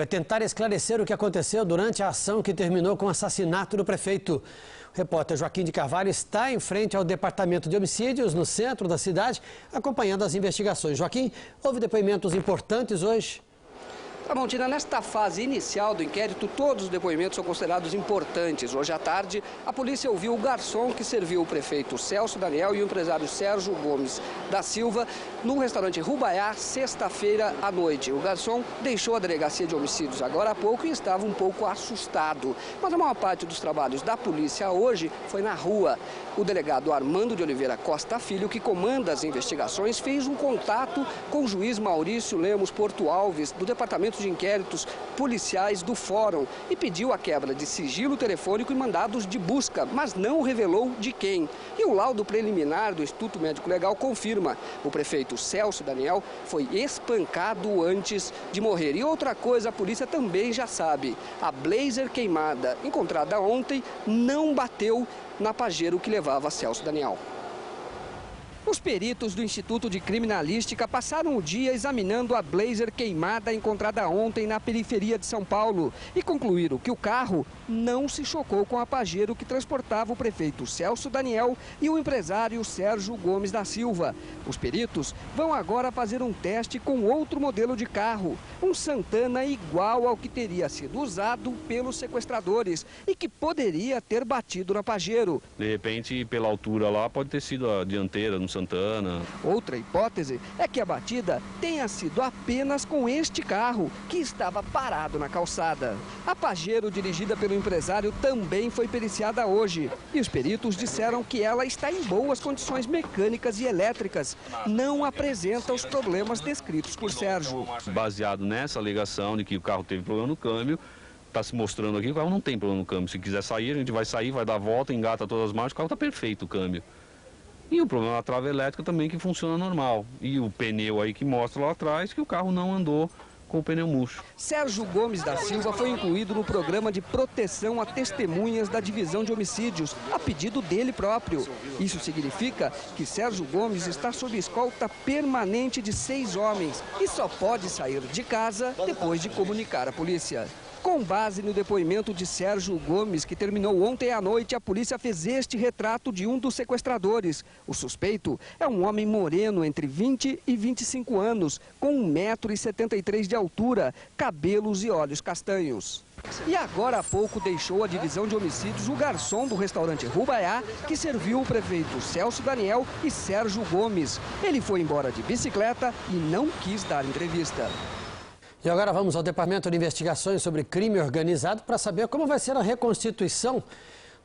Vai tentar esclarecer o que aconteceu durante a ação que terminou com o assassinato do prefeito. O repórter Joaquim de Carvalho está em frente ao Departamento de Homicídios, no centro da cidade, acompanhando as investigações. Joaquim, houve depoimentos importantes hoje? Tramontina, nesta fase inicial do inquérito, todos os depoimentos são considerados importantes. Hoje à tarde, a polícia ouviu o garçom que serviu o prefeito Celso Daniel e o empresário Sérgio Gomes da Silva no restaurante Rubaiá, sexta-feira à noite. O garçom deixou a delegacia de homicídios agora há pouco e estava um pouco assustado. Mas a maior parte dos trabalhos da polícia hoje foi na rua. O delegado Armando de Oliveira Costa Filho, que comanda as investigações, fez um contato com o juiz Maurício Lemos Porto Alves, do Departamento de Inquéritos Policiais do Fórum, e pediu a quebra de sigilo telefônico e mandados de busca, mas não revelou de quem. E o laudo preliminar do Instituto Médico Legal confirma: o prefeito Celso Daniel foi espancado antes de morrer. E outra coisa, a polícia também já sabe: a Blazer queimada, encontrada ontem, não bateu na Pajero que levava Celso Daniel. Os peritos do Instituto de Criminalística passaram o dia examinando a Blazer queimada encontrada ontem na periferia de São Paulo e concluíram que o carro não se chocou com a Pajero que transportava o prefeito Celso Daniel e o empresário Sérgio Gomes da Silva. Os peritos vão agora fazer um teste com outro modelo de carro, um Santana igual ao que teria sido usado pelos sequestradores e que poderia ter batido na Pajero. De repente, pela altura lá, pode ter sido a dianteira no Santana. Outra hipótese é que a batida tenha sido apenas com este carro, que estava parado na calçada. A Pajero, dirigida pelo empresário, também foi periciada hoje. E os peritos disseram que ela está em boas condições mecânicas e elétricas. Não apresenta os problemas descritos por Sérgio. Baseado nessa alegação de que o carro teve problema no câmbio, está se mostrando aqui que o carro não tem problema no câmbio. Se quiser sair, a gente vai sair, vai dar a volta, engata todas as marchas, o carro está perfeito o câmbio. E o problema da trava elétrica também, que funciona normal. E o pneu aí que mostra lá atrás que o carro não andou com o pneu murcho. Sérgio Gomes da Silva foi incluído no programa de proteção a testemunhas da divisão de homicídios, a pedido dele próprio. Isso significa que Sérgio Gomes está sob escolta permanente de 6 homens e só pode sair de casa depois de comunicar à polícia. Com base no depoimento de Sérgio Gomes, que terminou ontem à noite, a polícia fez este retrato de um dos sequestradores. O suspeito é um homem moreno entre 20 e 25 anos, com 1,73 m de altura, cabelos e olhos castanhos. E agora há pouco deixou a divisão de homicídios o garçom do restaurante Rubaiá, que serviu o prefeito Celso Daniel e Sérgio Gomes. Ele foi embora de bicicleta e não quis dar entrevista. E agora vamos ao Departamento de Investigações sobre Crime Organizado para saber como vai ser a reconstituição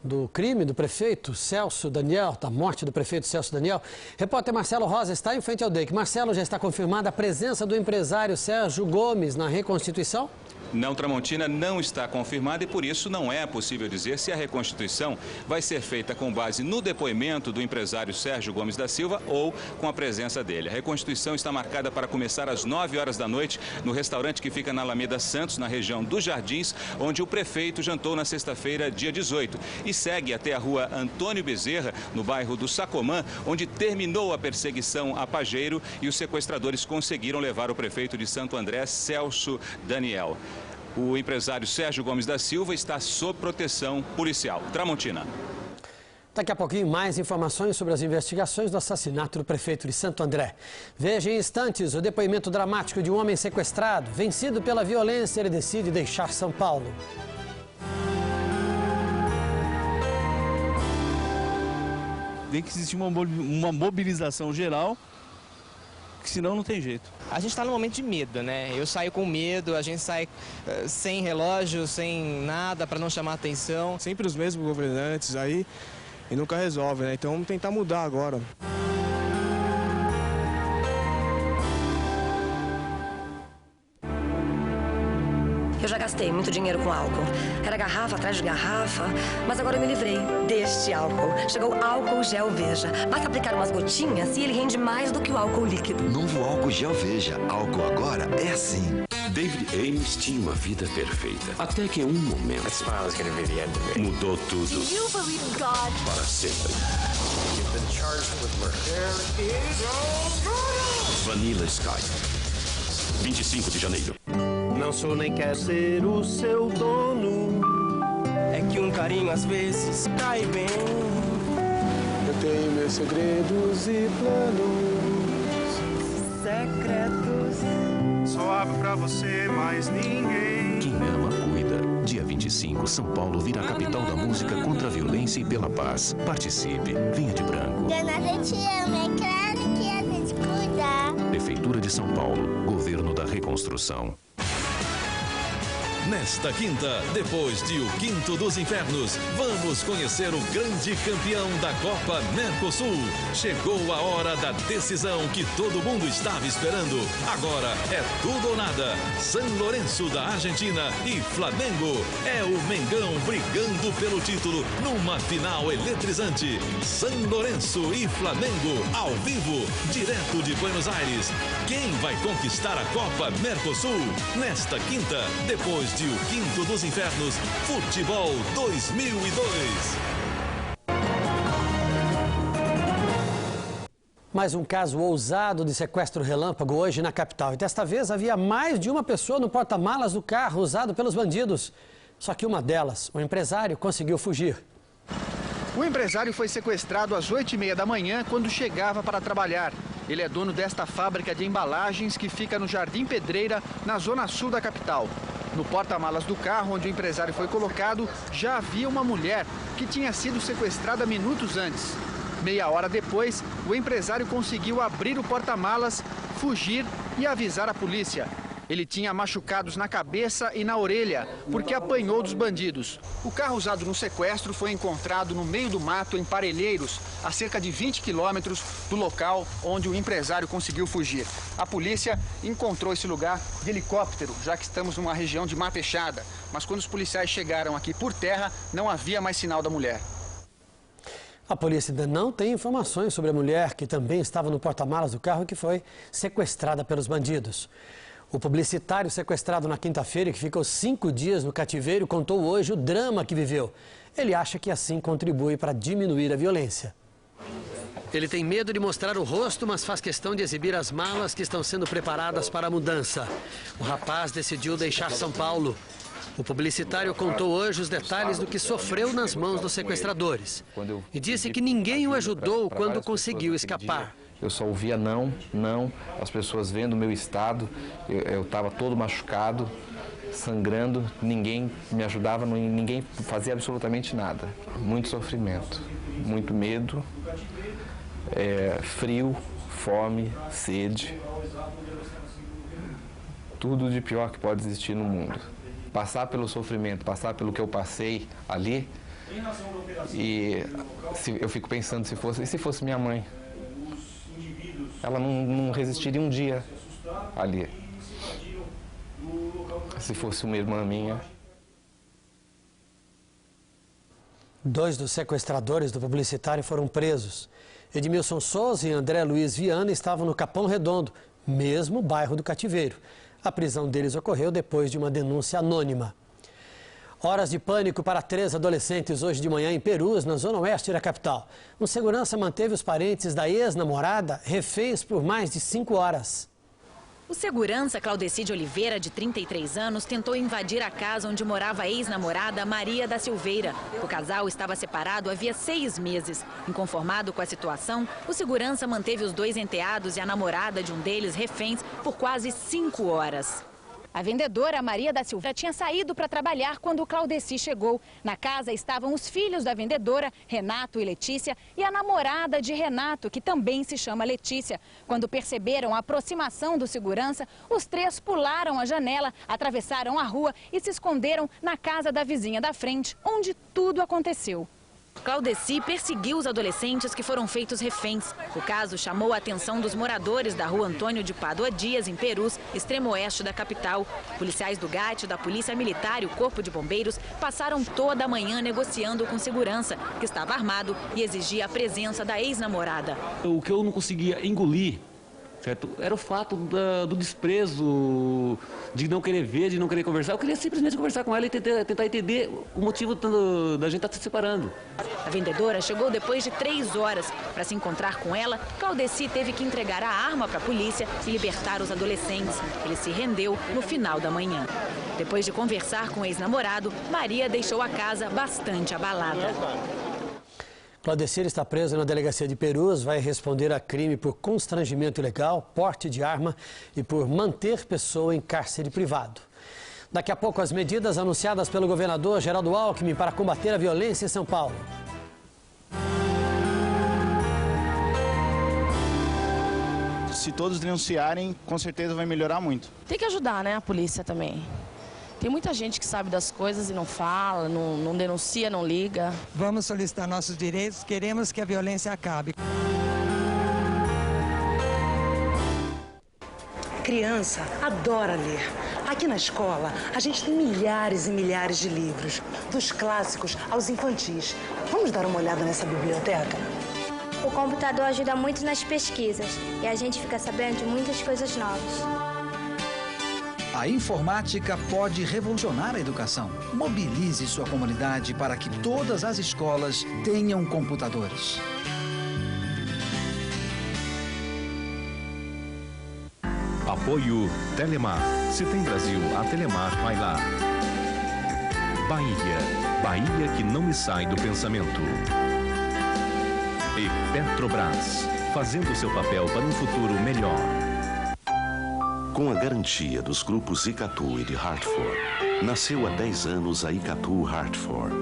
do crime do prefeito Celso Daniel, da morte do prefeito Celso Daniel. Repórter Marcelo Rosa está em frente ao DEIC. Marcelo, já está confirmada a presença do empresário Sérgio Gomes na reconstituição? Não, Tramontina, não está confirmada e por isso não é possível dizer se a reconstituição vai ser feita com base no depoimento do empresário Sérgio Gomes da Silva ou com a presença dele. A reconstituição está marcada para começar às 9 horas da noite no restaurante que fica na Alameda Santos, na região dos Jardins, onde o prefeito jantou na sexta-feira, dia 18, e segue até a rua Antônio Bezerra, no bairro do Sacomã, onde terminou a perseguição a Pajero e os sequestradores conseguiram levar o prefeito de Santo André, Celso Daniel. O empresário Sérgio Gomes da Silva está sob proteção policial. Tramontina. Daqui a pouquinho mais informações sobre as investigações do assassinato do prefeito de Santo André. Veja em instantes o depoimento dramático de um homem sequestrado. Vencido pela violência, ele decide deixar São Paulo. Tem que existir uma mobilização geral, que senão não tem jeito. A gente está num momento de medo, né? Eu saio com medo, a gente sai sem relógio, sem nada para não chamar atenção. Sempre os mesmos governantes aí e nunca resolve, né? Então vamos tentar mudar agora. Eu já gastei muito dinheiro com álcool. Era garrafa atrás de garrafa, mas agora eu me livrei deste álcool. Chegou álcool gel Veja. Basta aplicar umas gotinhas e ele rende mais do que o álcool líquido. Novo álcool gel Veja. Álcool agora é assim. David Ames tinha uma vida perfeita. Até que em um momento mudou tudo. Para sempre. Vanilla Sky. 25 de janeiro. Não sou nem quero ser o seu dono. É que um carinho às vezes cai bem. Eu tenho meus segredos e planos secretos. Só abro pra você, mais ninguém. Quem ama, cuida. Dia 25, São Paulo vira a capital da música contra a violência e pela paz. Participe. Venha de branco. Dona, a gente ama, é claro que a gente cuida. Prefeitura de São Paulo. Governo da Reconstrução. Nesta quinta, depois de O Quinto dos Infernos, vamos conhecer o grande campeão da Copa Mercosul. Chegou a hora da decisão que todo mundo estava esperando. Agora é tudo ou nada. San Lorenzo da Argentina e Flamengo. É o Mengão brigando pelo título numa final eletrizante. San Lorenzo e Flamengo, ao vivo, direto de Buenos Aires. Quem vai conquistar a Copa Mercosul? Nesta quinta, depois de O Quinto dos Infernos, Futebol 2002. Mais um caso ousado de sequestro relâmpago hoje na capital. E desta vez havia mais de uma pessoa no porta-malas do carro usado pelos bandidos. Só que uma delas, um empresário, conseguiu fugir. O empresário foi sequestrado às 8h30 da manhã quando chegava para trabalhar. Ele é dono desta fábrica de embalagens que fica no Jardim Pedreira, na zona sul da capital. No porta-malas do carro onde o empresário foi colocado, já havia uma mulher que tinha sido sequestrada minutos antes. Meia hora depois, o empresário conseguiu abrir o porta-malas, fugir e avisar a polícia. Ele tinha machucados na cabeça e na orelha, porque apanhou dos bandidos. O carro usado no sequestro foi encontrado no meio do mato, em Parelheiros, a cerca de 20 quilômetros do local onde o empresário conseguiu fugir. A polícia encontrou esse lugar de helicóptero, já que estamos numa região de mata fechada. Mas quando os policiais chegaram aqui por terra, não havia mais sinal da mulher. A polícia ainda não tem informações sobre a mulher que também estava no porta-malas do carro e que foi sequestrada pelos bandidos. O publicitário sequestrado na quinta-feira, que ficou 5 dias no cativeiro, contou hoje o drama que viveu. Ele acha que assim contribui para diminuir a violência. Ele tem medo de mostrar o rosto, mas faz questão de exibir as malas que estão sendo preparadas para a mudança. O rapaz decidiu deixar São Paulo. O publicitário contou hoje os detalhes do que sofreu nas mãos dos sequestradores. E disse que ninguém o ajudou quando conseguiu escapar. Eu só ouvia não, as pessoas vendo o meu estado, eu estava todo machucado, sangrando, ninguém me ajudava, ninguém fazia absolutamente nada. Muito sofrimento, muito medo, frio, fome, sede, tudo de pior que pode existir no mundo. Passar pelo sofrimento, passar pelo que eu passei ali, e eu fico pensando se fosse minha mãe. Ela não resistiria um dia ali. Se fosse uma irmã minha. 2 dos sequestradores do publicitário foram presos. Edmilson Souza e André Luiz Viana estavam no Capão Redondo, mesmo bairro do Cativeiro. A prisão deles ocorreu depois de uma denúncia anônima. Horas de pânico para 3 adolescentes hoje de manhã em Perus, na zona oeste da capital. Um segurança manteve os parentes da ex-namorada reféns por mais de 5 horas. O segurança Claudeci de Oliveira, de 33 anos, tentou invadir a casa onde morava a ex-namorada Maria da Silveira. O casal estava separado havia 6 meses. Inconformado com a situação, o segurança manteve os 2 enteados e a namorada de um deles reféns por quase 5 horas. A vendedora Maria da Silveira tinha saído para trabalhar quando o Claudeci chegou. Na casa estavam os filhos da vendedora, Renato e Letícia, e a namorada de Renato, que também se chama Letícia. Quando perceberam a aproximação do segurança, os 3 pularam a janela, atravessaram a rua e se esconderam na casa da vizinha da frente, onde tudo aconteceu. Claudeci perseguiu os adolescentes que foram feitos reféns. O caso chamou a atenção dos moradores da rua Antônio de Pádua Dias, em Perus, extremo oeste da capital. Policiais do GAT, da Polícia Militar e o Corpo de Bombeiros passaram toda a manhã negociando com segurança, que estava armado e exigia a presença da ex-namorada. O que eu não conseguia engolir certo? Era o fato do desprezo, de não querer ver, de não querer conversar. Eu queria simplesmente conversar com ela e tentar entender o motivo da gente estar se separando. A vendedora chegou depois de 3 horas. Para se encontrar com ela, Claudeci teve que entregar a arma para a polícia e libertar os adolescentes. Ele se rendeu no final da manhã. Depois de conversar com o ex-namorado, Maria deixou a casa bastante abalada. Claudeci está preso na delegacia de Perus, vai responder a crime por constrangimento ilegal, porte de arma e por manter pessoa em cárcere privado. Daqui a pouco, as medidas anunciadas pelo governador Geraldo Alckmin para combater a violência em São Paulo. Se todos denunciarem, com certeza vai melhorar muito. Tem que ajudar, né, a polícia também. Tem muita gente que sabe das coisas e não fala, não denuncia, não liga. Vamos solicitar nossos direitos, queremos que a violência acabe. Criança adora ler. Aqui na escola, a gente tem milhares e milhares de livros, dos clássicos aos infantis. Vamos dar uma olhada nessa biblioteca? O computador ajuda muito nas pesquisas e a gente fica sabendo de muitas coisas novas. A informática pode revolucionar a educação. Mobilize sua comunidade para que todas as escolas tenham computadores. Apoio Telemar. Se tem Brasil, a Telemar vai lá. Bahia que não me sai do pensamento. E Petrobras, fazendo seu papel para um futuro melhor. Com a garantia dos grupos Icatu e de Hartford, nasceu há 10 anos a Icatu Hartford.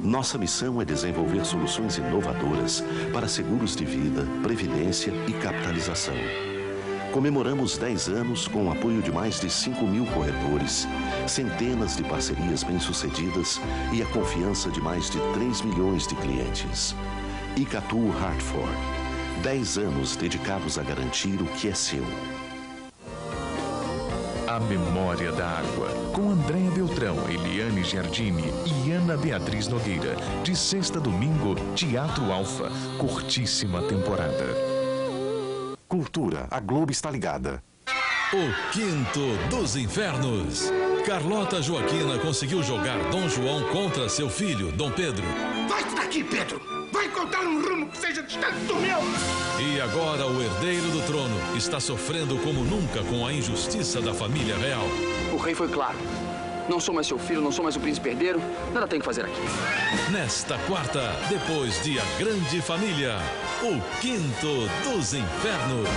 Nossa missão é desenvolver soluções inovadoras para seguros de vida, previdência e capitalização. Comemoramos 10 anos com o apoio de mais de 5.000 corretores, centenas de parcerias bem-sucedidas e a confiança de mais de 3 milhões de clientes. Icatu Hartford, 10 anos dedicados a garantir o que é seu. A Memória da Água, com Andréa Beltrão, Eliane Giardini e Ana Beatriz Nogueira. De sexta a domingo, Teatro Alfa, curtíssima temporada. Cultura, a Globo está ligada. O Quinto dos Infernos. Carlota Joaquina conseguiu jogar Dom João contra seu filho, Dom Pedro. Vai daqui, Pedro! Vai encontrar um rumo que seja distante do meu! E agora o herdeiro do trono está sofrendo como nunca com a injustiça da família real. O rei foi claro. Não sou mais seu filho, não sou mais o príncipe herdeiro. Nada tenho que fazer aqui. Nesta quarta, depois de A Grande Família, o Quinto dos Infernos.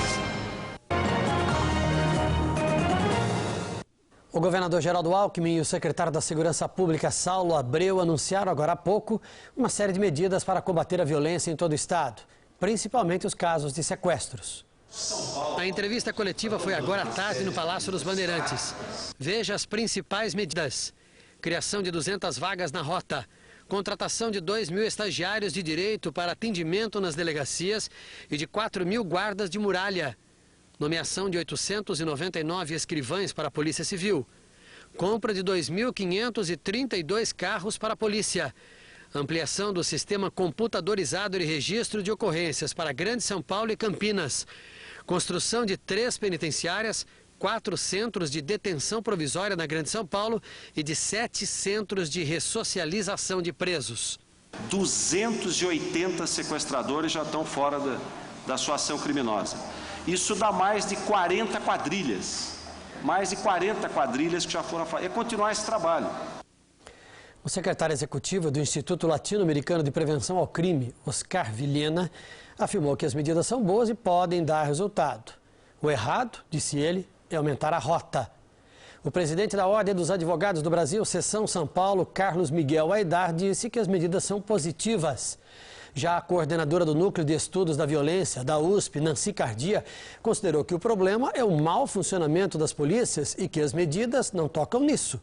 O governador Geraldo Alckmin e o secretário da Segurança Pública, Saulo Abreu, anunciaram agora há pouco uma série de medidas para combater a violência em todo o estado, principalmente os casos de sequestros. A entrevista coletiva foi agora à tarde no Palácio dos Bandeirantes. Veja as principais medidas: criação de 200 vagas na rota, contratação de 2.000 estagiários de direito para atendimento nas delegacias e de 4.000 guardas de muralha, nomeação de 899 escrivães para a Polícia Civil, compra de 2.532 carros para a polícia, ampliação do sistema computadorizado de registro de ocorrências para Grande São Paulo e Campinas, construção de 3 penitenciárias, 4 centros de detenção provisória na Grande São Paulo e de 7 centros de ressocialização de presos. 280 sequestradores já estão fora da sua ação criminosa. Isso dá mais de 40 quadrilhas. Mais de 40 quadrilhas que já foram... É continuar esse trabalho. O secretário executivo do Instituto Latino-Americano de Prevenção ao Crime, Oscar Vilhena, afirmou que as medidas são boas e podem dar resultado. O errado, disse ele, é aumentar a rota. O presidente da Ordem dos Advogados do Brasil, Seção São Paulo, Carlos Miguel Aidar, disse que as medidas são positivas. Já a coordenadora do Núcleo de Estudos da Violência, da USP, Nancy Cardia, considerou que o problema é o mau funcionamento das polícias e que as medidas não tocam nisso.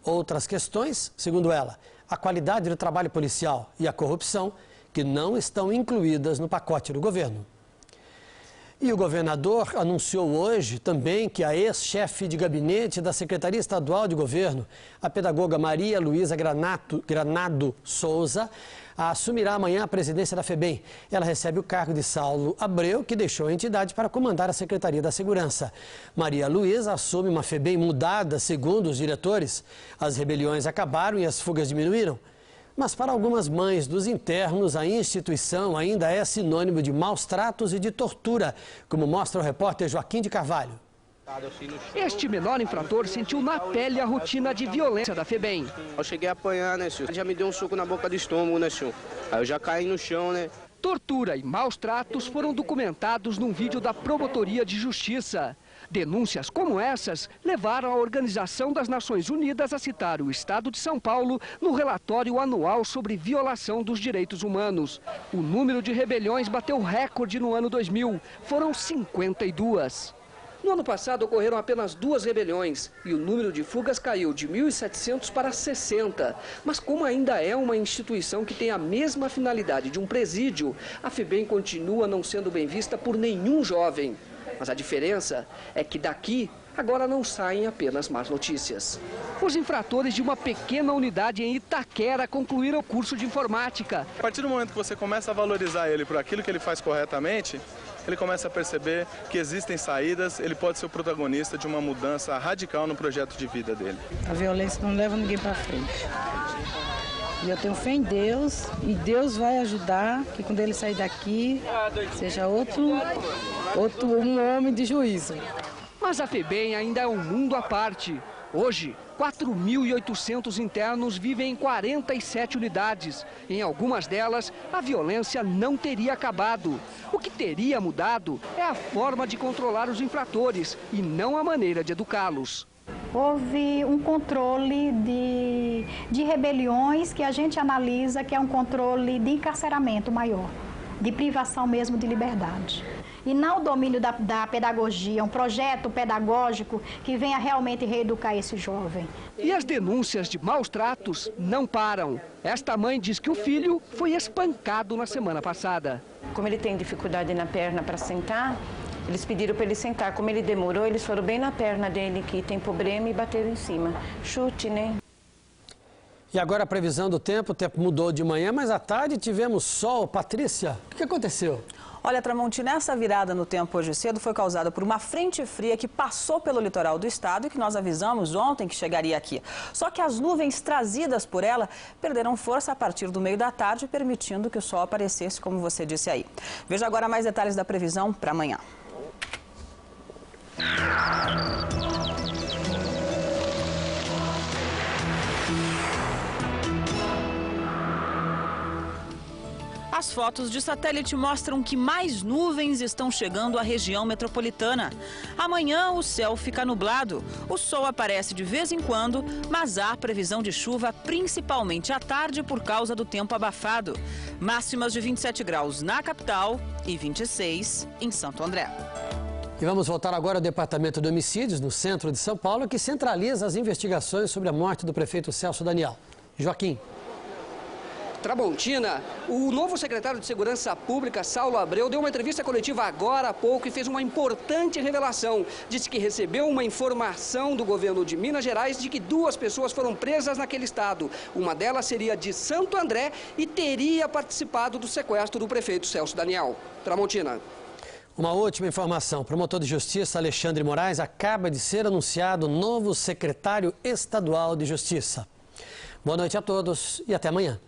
Outras questões, segundo ela, a qualidade do trabalho policial e a corrupção, que não estão incluídas no pacote do governo. E o governador anunciou hoje também que a ex-chefe de gabinete da Secretaria Estadual de Governo, a pedagoga Maria Luísa Granado Souza, assumirá amanhã a presidência da FEBEM. Ela recebe o cargo de Saulo Abreu, que deixou a entidade para comandar a Secretaria da Segurança. Maria Luísa assume uma FEBEM mudada, segundo os diretores. As rebeliões acabaram e as fugas diminuíram. Mas para algumas mães dos internos, a instituição ainda é sinônimo de maus tratos e de tortura, como mostra o repórter Joaquim de Carvalho. Este menor infrator sentiu na pele a rotina de violência da FEBEM. Eu cheguei a apanhar, né, senhor? Já me deu um soco na boca do estômago, né, senhor? Aí eu já caí no chão, né? Tortura e maus tratos foram documentados num vídeo da Promotoria de Justiça. Denúncias como essas levaram a Organização das Nações Unidas a citar o Estado de São Paulo no relatório anual sobre violação dos direitos humanos. O número de rebeliões bateu recorde no ano 2000, foram 52. No ano passado ocorreram apenas 2 rebeliões e o número de fugas caiu de 1.700 para 60. Mas como ainda é uma instituição que tem a mesma finalidade de um presídio, a FEBEM continua não sendo bem vista por nenhum jovem. Mas a diferença é que daqui agora não saem apenas más notícias. Os infratores de uma pequena unidade em Itaquera concluíram o curso de informática. A partir do momento que você começa a valorizar ele por aquilo que ele faz corretamente, ele começa a perceber que existem saídas, ele pode ser o protagonista de uma mudança radical no projeto de vida dele. A violência não leva ninguém para frente. E eu tenho fé em Deus, e Deus vai ajudar que quando ele sair daqui, seja um homem de juízo. Mas a FEBEM ainda é um mundo à parte. Hoje, 4.800 internos vivem em 47 unidades. Em algumas delas, a violência não teria acabado. O que teria mudado é a forma de controlar os infratores e não a maneira de educá-los. Houve um controle de rebeliões que a gente analisa que é um controle de encarceramento maior, de privação mesmo de liberdade. E não o domínio da pedagogia, um projeto pedagógico que venha realmente reeducar esse jovem. E as denúncias de maus tratos não param. Esta mãe diz que o filho foi espancado na semana passada. Como ele tem dificuldade na perna para sentar, eles pediram para ele sentar. Como ele demorou, eles foram bem na perna dele, que tem problema, e bateram em cima. Chute, né? E agora a previsão do tempo, o tempo mudou de manhã, mas à tarde tivemos sol. Patrícia, o que aconteceu? Olha, Tramontina, essa virada no tempo hoje cedo foi causada por uma frente fria que passou pelo litoral do estado e que nós avisamos ontem que chegaria aqui. Só que as nuvens trazidas por ela perderam força a partir do meio da tarde, permitindo que o sol aparecesse, como você disse aí. Veja agora mais detalhes da previsão para amanhã. As fotos de satélite mostram que mais nuvens estão chegando à região metropolitana. Amanhã o céu fica nublado. O sol aparece de vez em quando, mas há previsão de chuva principalmente à tarde por causa do tempo abafado. Máximas de 27 graus na capital e 26 em Santo André. E vamos voltar agora ao Departamento de Homicídios, no centro de São Paulo, que centraliza as investigações sobre a morte do prefeito Celso Daniel. Joaquim. Tramontina, o novo secretário de Segurança Pública, Saulo Abreu, deu uma entrevista coletiva agora há pouco e fez uma importante revelação. Disse que recebeu uma informação do governo de Minas Gerais de que 2 pessoas foram presas naquele estado. Uma delas seria de Santo André e teria participado do sequestro do prefeito Celso Daniel. Tramontina. Uma última informação. O promotor de justiça, Alexandre Moraes, acaba de ser anunciado novo secretário estadual de Justiça. Boa noite a todos e até amanhã.